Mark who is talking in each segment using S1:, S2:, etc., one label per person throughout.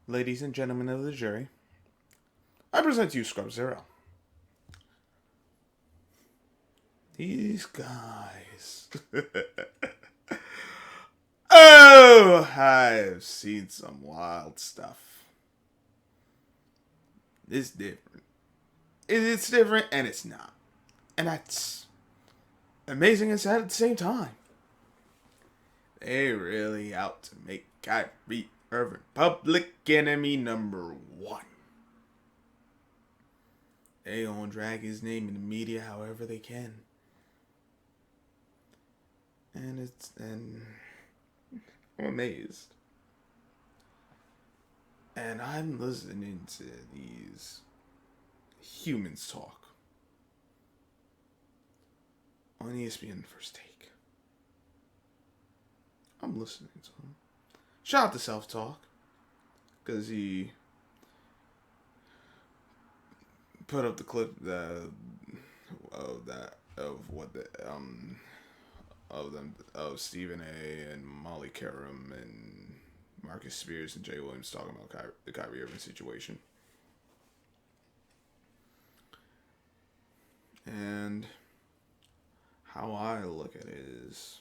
S1: Ladies and gentlemen of the jury, I present to you Scrub Zero. These guys. Oh, I've seen some wild stuff. It's different. It's different and it's not. And that's amazing and sad at the same time. They really out to make Kyrie Irving public enemy number one. They gonna drag his name in the media however they can. And I'm amazed. And I'm listening to these humans talk on ESPN First Take. I'm listening to him. Shout out to Self Talk, because he put up the clip of Stephen A. and Molly Karam and Marcus Spears and Jay Williams talking about the Kyrie Irving situation. And how I look at it is,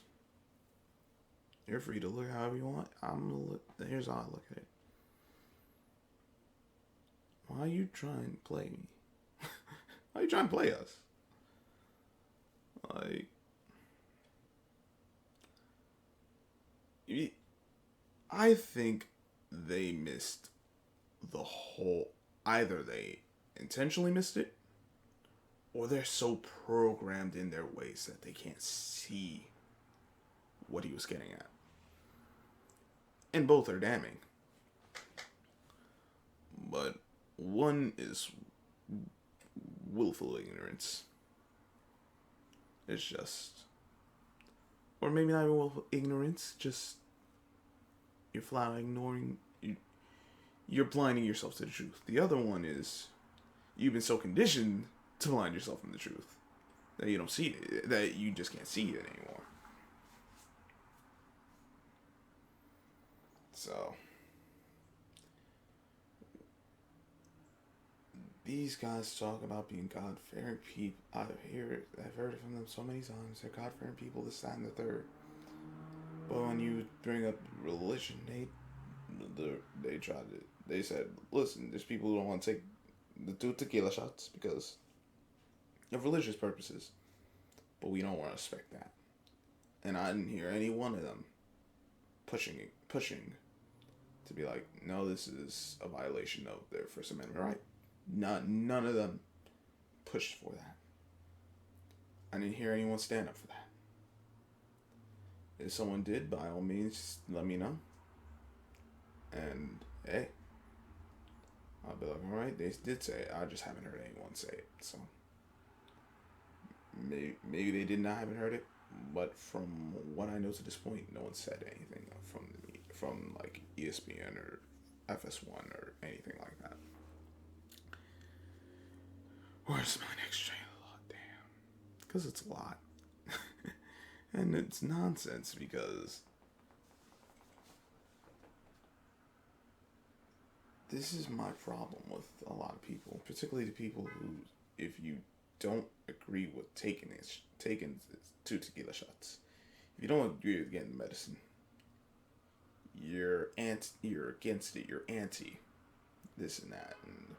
S1: you're free to look however you want. Here's how I look at it. Why are you trying to play me? Why are you trying to play us? Like, I think they missed the whole. Either they intentionally missed it, or they're so programmed in their ways that they can't see what he was getting at. And both are damning. But one is willful ignorance. It's just, or maybe not even willful ignorance, just you're flat ignoring, you're blinding yourself to the truth. The other one is you've been so conditioned to blind yourself from the truth that you don't see it, that you just can't see it anymore. So these guys talk about being God-fearing people. I've heard it from them so many times. They're God-fearing people, this, that, and the third. But when you bring up religion, they said, listen, there's people who don't want to take the 2 tequila shots because of religious purposes, but we don't want to respect that. And I didn't hear any one of them pushing to be like, no, this is a violation of their First Amendment right. None of them pushed for that. I didn't hear anyone stand up for that. If someone did, by all means, let me know. And hey, I'll be like, all right, they did say it. I just haven't heard anyone say it. So maybe they did not haven't heard it, but from what I know to this point, no one said anything from like ESPN or FS1 or anything like that. Where's my next train of thought? Damn, because it's a lot, and it's nonsense because this is my problem with a lot of people, particularly the people who, if you don't agree with taking 2 tequila shots, if you don't agree with getting the medicine, you're against it, you're anti this and that, and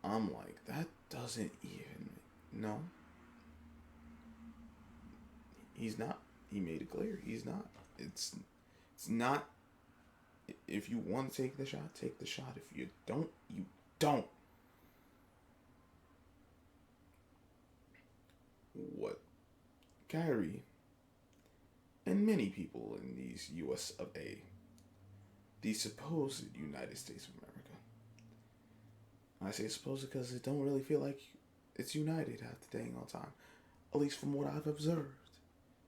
S1: I'm like, that doesn't even, no, he's not. He made it clear he's not. It's not. If you want to take the shot, take the shot. If you don't, you don't. What Kyrie and many people in these US of A, the supposed United States of America. I say supposed because it don't really feel like it's united half the dang all time. At least from what I've observed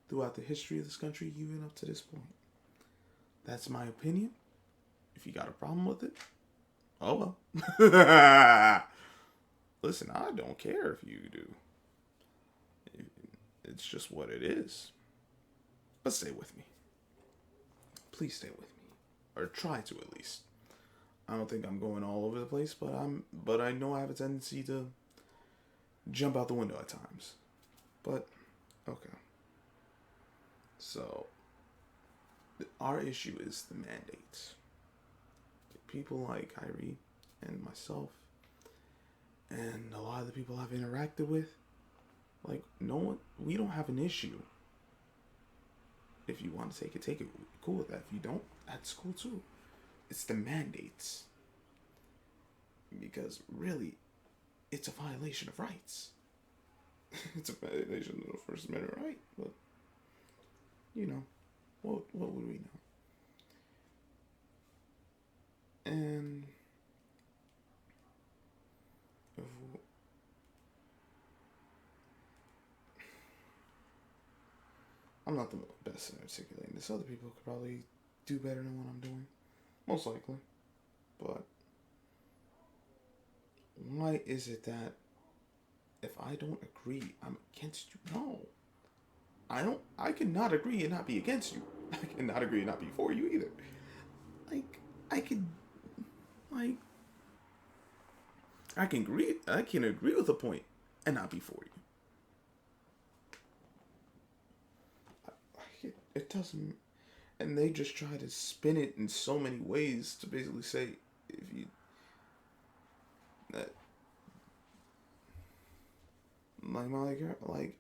S1: throughout the history of this country, even up to this point. That's my opinion. If you got a problem with it, oh well. Listen, I don't care if you do. It's just what it is. But stay with me. Please stay with me. or try to at least. I don't think I'm going all over the place, but I know I have a tendency to jump out the window at times. But okay. So our issue is the mandates. People like Kyrie and myself and a lot of the people I've interacted with, like, no one, we don't have an issue. If you want to take it, take it. Cool with that. If you don't, that's cool too. It's the mandates. Because really, it's a violation of rights. It's a violation of the First Amendment right. But, what would we know? And I'm not the best at articulating this. Other people could probably do better than what I'm doing. Most likely. But why is it that if I don't agree, I'm against you? No. I cannot agree and not be against you. I cannot agree and not be for you either. Like, I can agree with a point and not be for you. It doesn't, and they just try to spin it in so many ways to basically say, if you, that,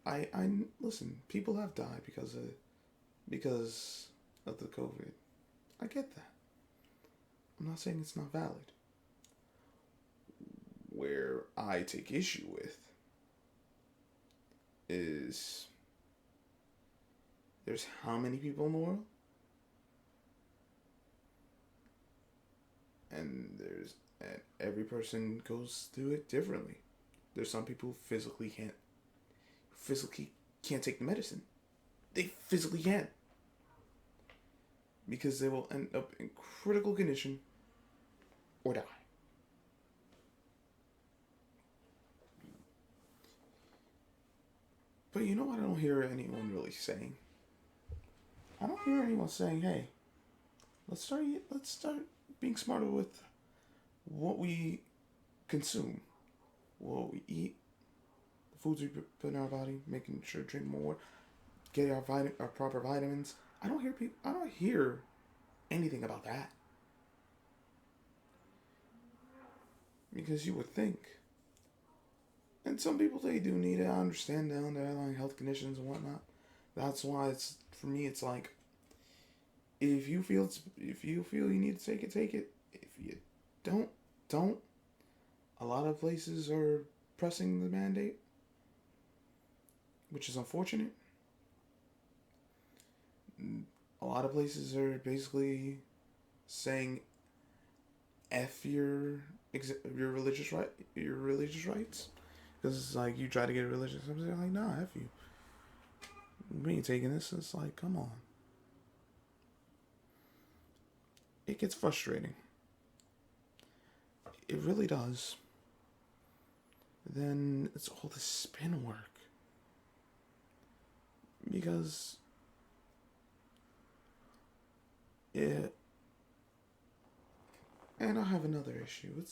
S1: I listen, people have died because of the COVID. I get that. I'm not saying it's not valid. Where I take issue with is there's how many people in the world? And every person goes through it differently. There's some people physically can't take the medicine. They physically can't. Because they will end up in critical condition or die. But you know what I don't hear anyone really saying? I don't hear anyone saying, hey, let's start being smarter with what we consume, what we eat, the foods we put in our body, making sure to drink more, get our proper vitamins. I don't hear anything about that. Because you would think. And some people, they do need it. I understand the underlying health conditions and whatnot. That's why for me, it's like, if you feel you need to take it, take it. If you don't. A lot of places are pressing the mandate, which is unfortunate. A lot of places are basically saying F your religious rights. Because it's like, you try to get religious. I'm like, nah, F you. We ain't taking this. It's like, come on. It gets frustrating. It really does. Then it's all this spin work. Because and I have another issue.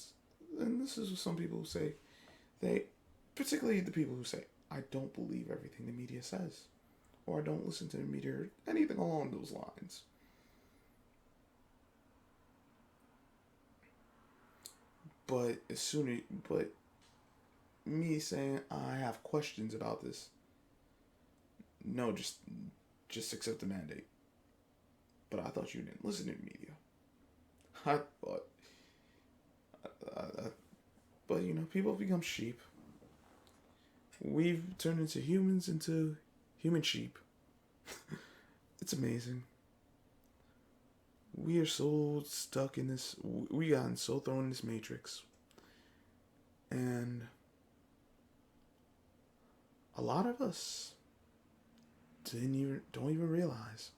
S1: And this is what some people say. Particularly the people who say, I don't believe everything the media says, or I don't listen to the media, or anything along those lines. But me saying I have questions about this, no, just accept the mandate. But I thought you didn't listen to the media. I thought, but people become sheep. We've turned into human sheep. It's amazing. We are so stuck in this. We gotten so thrown in this matrix, and a lot of us don't even realize.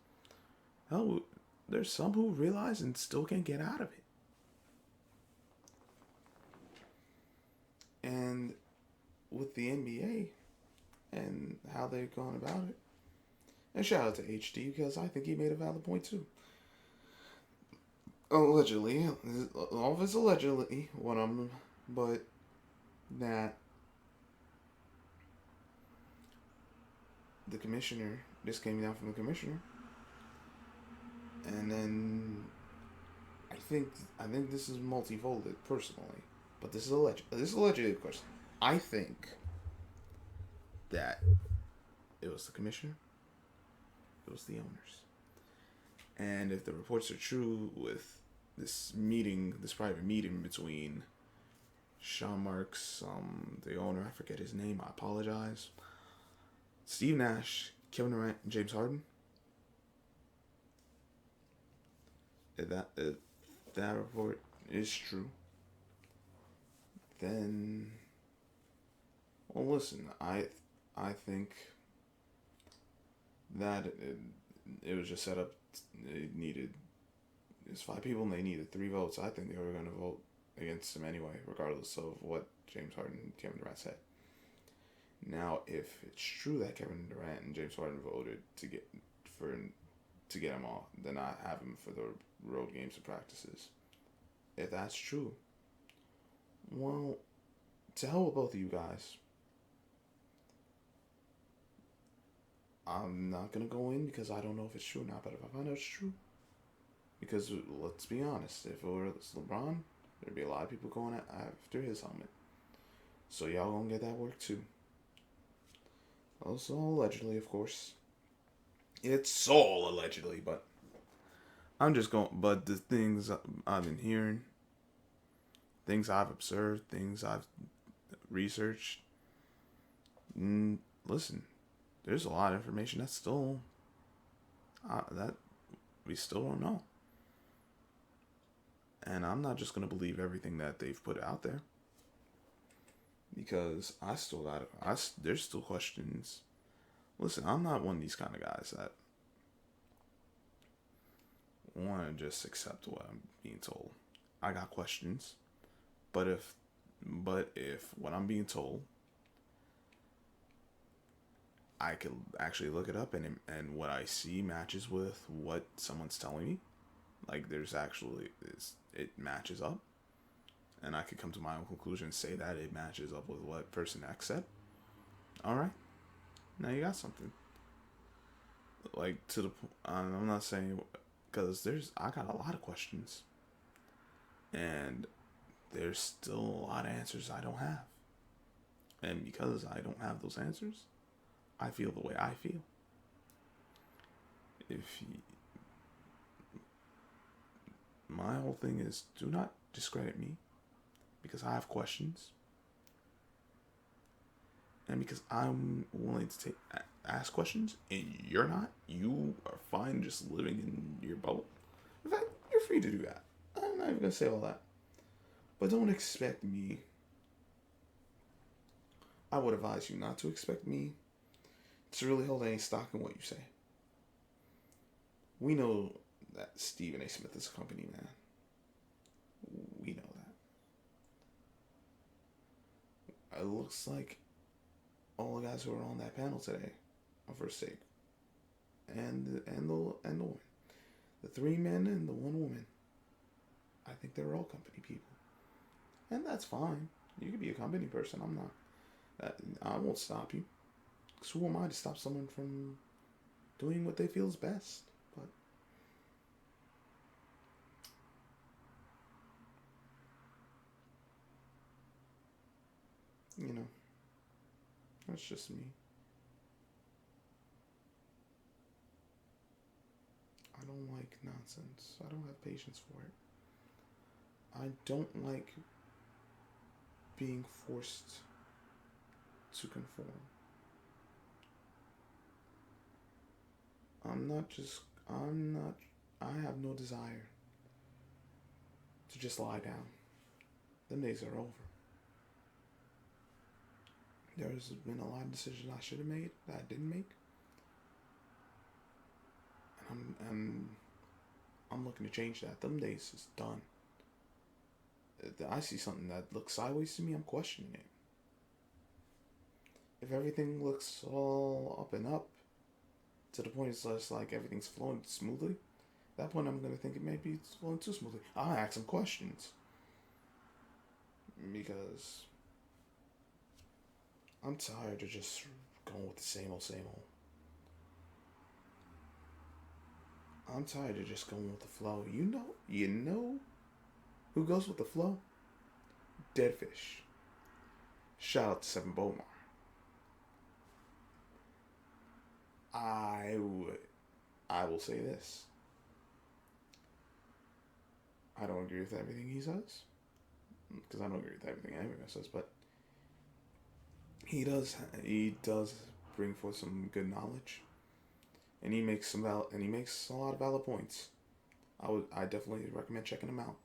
S1: Hell, there's some who realize and still can't get out of it. And with the NBA and how they've gone about it, and shout out to HD, because I think he made a valid point too. Allegedly, all of it's allegedly. But that the commissioner, this came down from the commissioner, and then I think this is multifolded personally, but this is alleged. This is allegedly, of course. I think that it was the commissioner, it was the owners, and if the reports are true with this private meeting between Sean Marks, the owner, I forget his name, I apologize, Steve Nash, Kevin Durant, and James Harden. If that report is true, then well, listen, I think that it was just set up. It needed it's 5 people and they needed 3 votes. I think they were going to vote against him anyway, regardless of what James Harden and Kevin Durant said. Now, if it's true that Kevin Durant and James Harden voted for to get him off, then I have him for the road games and practices. If that's true, well, to hell with both of you guys. I'm not gonna go in because I don't know if it's true or not. But if I find out it's true, because let's be honest, if it were LeBron, there'd be a lot of people going after his helmet. So y'all gonna get that work too. Also, allegedly, of course. It's all allegedly, but I'm just going. But the things I've been hearing, things I've observed, things I've researched. Listen, there's a lot of information that's still that we still don't know, and I'm not just gonna believe everything that they've put out there because there's still questions. Listen, I'm not one of these kind of guys that want to just accept what I'm being told. I got questions, but if what I'm being told, I could actually look it up and what I see matches with what someone's telling me, like it matches up, and I could come to my own conclusion and say that it matches up with what person X said. All right, now you got something. Like I'm not saying because I got a lot of questions, and there's still a lot of answers I don't have, and because I don't have those answers, I feel the way I feel. My whole thing is do not discredit me because I have questions and because I'm willing to ask questions and you're not. You are fine just living in your bubble. In fact, you're free to do that. I'm not even gonna say all that, but don't expect me. I would advise you not to expect me to really hold any stock in what you say. We know that Stephen A. Smith is a company man. We know that. It looks like all the guys who are on that panel today on First Take, and the woman, the 3 men and the 1 woman. I think they're all company people, and that's fine. You could be a company person. I'm not. I won't stop you. Because who am I to stop someone from doing what they feel is best? But that's just me. I don't like nonsense. I don't have patience for it. I don't like being forced to conform. I have no desire to just lie down. Them days are over. There's been a lot of decisions I should have made that I didn't make. And I'm looking to change that. Them days is done. I see something that looks sideways to me, I'm questioning it. If everything looks all up and up, to the point it's just like everything's flowing smoothly, At that point, I'm gonna think it may be flowing too smoothly. I'll ask some questions because I'm tired of just going with the same old, same old. I'm tired of just going with the flow. You know who goes with the flow? Dead fish. Shout out to Seven Bomar. I will say this. I don't agree with everything he says, because I don't agree with everything anyone says, but he does bring forth some good knowledge, and he makes a lot of valid points. I definitely recommend checking him out.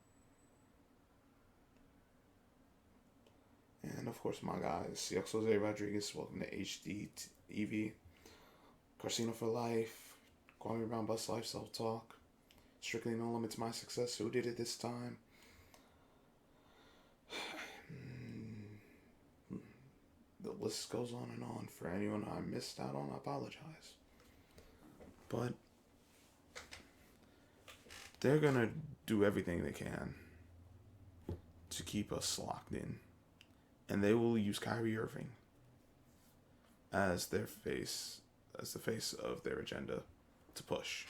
S1: And of course, my guys, Jose Rodriguez, welcome to HD EV, Carcino for Life, Kwame Brown Bus Life Self Talk, Strictly No Limits My Success. Who did it this time? The list goes on and on. For anyone I missed out on, I apologize. But they're gonna do everything they can to keep us locked in. And they will use Kyrie Irving as the face of their agenda to push.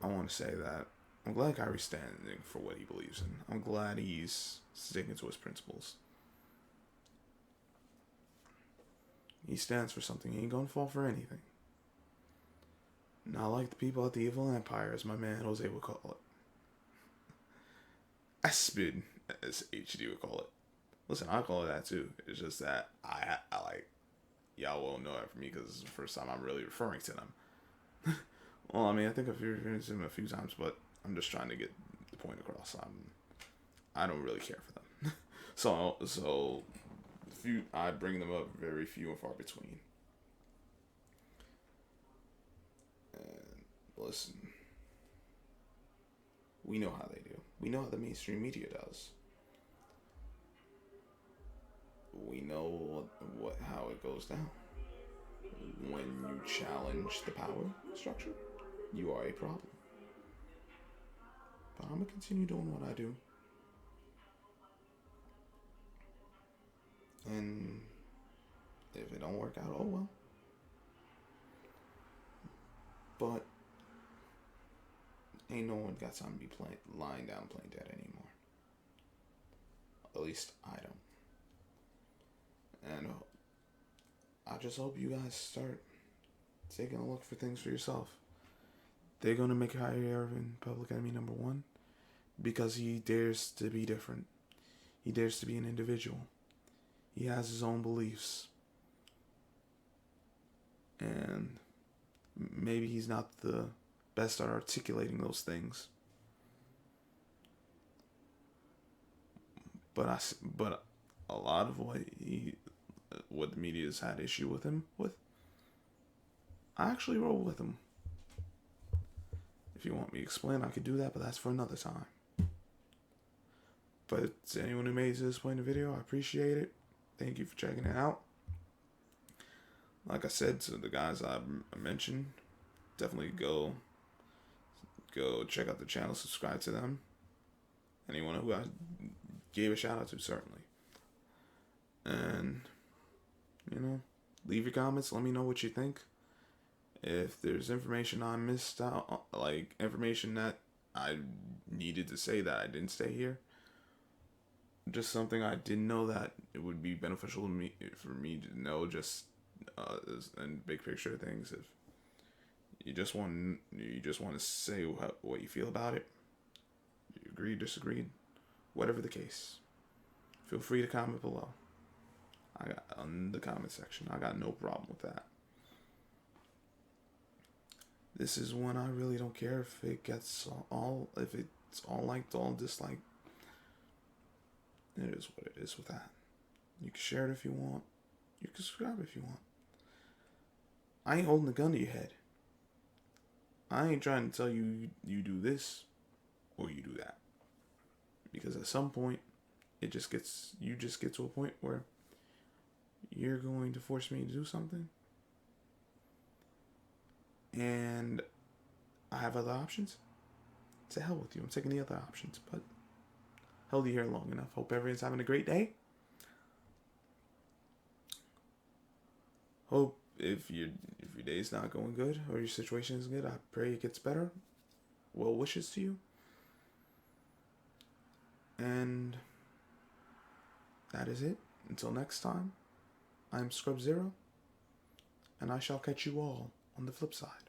S1: I want to say that I'm glad Kyrie's standing for what he believes in. I'm glad he's sticking to his principles. He stands for something. He ain't gonna fall for anything. Not like the people at the Evil Empire, as my man Jose would call it. Aspid, as HD would call it. Listen, I call it that too. It's just that I like, y'all won't know that from me because it's the first time I'm really referring to them. Well, I mean, I think I've referred to them a few times, but I'm just trying to get the point across. I don't really care for them. so I bring them up very few and far between. And listen, we know how they do. We know how the mainstream media does. We know how it goes down. When you challenge the power structure, you are a problem. But I'm gonna continue doing what I do. And if it don't work out, oh well. But ain't no one got time to be lying down playing dead anymore. At least I don't. And I just hope you guys start taking a look for things for yourself. They're gonna make Kyrie Irving public enemy number one because he dares to be different. He dares to be an individual. He has his own beliefs. And maybe he's not the best at articulating those things. But a lot of what the media's had issue with him with, I actually roll with him. If you want me to explain, I could do that, but that's for another time. But to anyone who made it to this point in the video, I appreciate it. Thank you for checking it out. Like I said to the guys I mentioned, definitely go check out the channel, subscribe to them. Anyone who I gave a shout out to, certainly. And, leave your comments. Let me know what you think. If there's information I missed out, like information that I needed to say that I didn't say here, just something I didn't know that it would be beneficial for me to know, just in big picture things. If you just want to say what you feel about it, you agree, disagreed, whatever the case, feel free to comment below. I got on the comment section. I got no problem with that. This is one I really don't care if it gets if it's all liked, all disliked. It is what it is with that. You can share it if you want. You can subscribe if you want. I ain't holding a gun to your head. I ain't trying to tell you you do this or you do that. Because at some point, you just get to a point where you're going to force me to do something. And I have other options. To hell with you. I'm taking the other options. But held you here long enough. Hope everyone's having a great day. Hope if your day's not going good or your situation is good, I pray it gets better. Well wishes to you. And that is it. Until next time, I'm Scrub Zero, and I shall catch you all on the flip side.